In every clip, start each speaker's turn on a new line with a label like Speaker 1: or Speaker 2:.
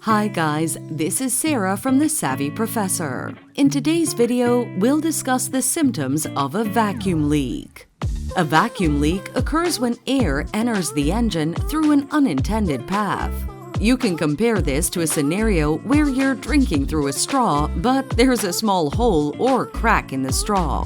Speaker 1: Hi guys, this is Sarah from The Savvy Professor. In today's video, we'll discuss the symptoms of a vacuum leak. A vacuum leak occurs when air enters the engine through an unintended path. You can compare this to a scenario where you're drinking through a straw, but there's a small hole or crack in the straw.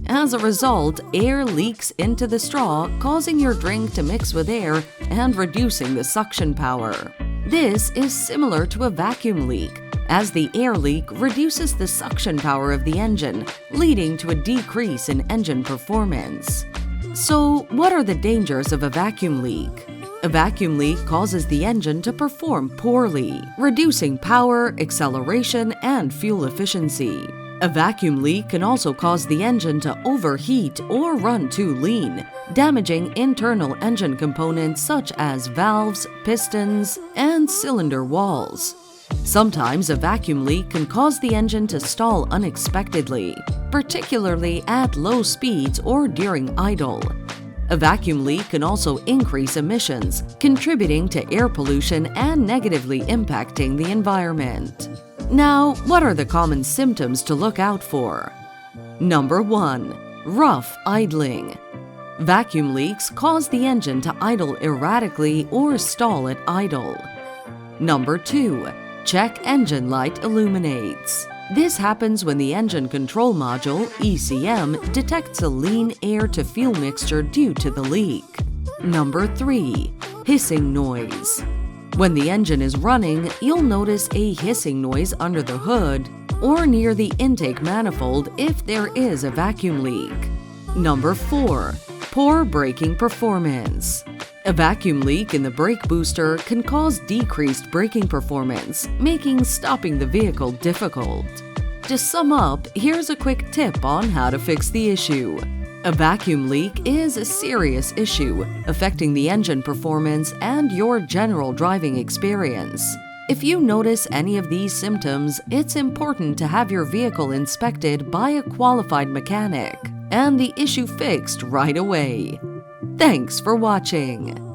Speaker 1: As a result, air leaks into the straw, causing your drink to mix with air and reducing the suction power. This is similar to a vacuum leak, as the air leak reduces the suction power of the engine, leading to a decrease in engine performance. So, what are the dangers of a vacuum leak? A vacuum leak causes the engine to perform poorly, reducing power, acceleration, and fuel efficiency. A vacuum leak can also cause the engine to overheat or run too lean, damaging internal engine components such as valves, pistons, and cylinder walls. Sometimes a vacuum leak can cause the engine to stall unexpectedly, particularly at low speeds or during idle. A vacuum leak can also increase emissions, contributing to air pollution and negatively impacting the environment. Now, what are the common symptoms to look out for? Number 1. Rough idling. Vacuum leaks cause the engine to idle erratically or stall at idle. Number 2. Check engine light illuminates. This happens when the engine control module, ECM, detects a lean air-to-fuel mixture due to the leak. Number 3. Hissing noise. When the engine is running, you'll notice a hissing noise under the hood or near the intake manifold if there is a vacuum leak. Number 4. Poor braking performance. A vacuum leak in the brake booster can cause decreased braking performance, making stopping the vehicle difficult. To sum up, here's a quick tip on how to fix the issue. A vacuum leak is a serious issue, affecting the engine performance and your general driving experience. If you notice any of these symptoms, it's important to have your vehicle inspected by a qualified mechanic and the issue fixed right away. Thanks for watching.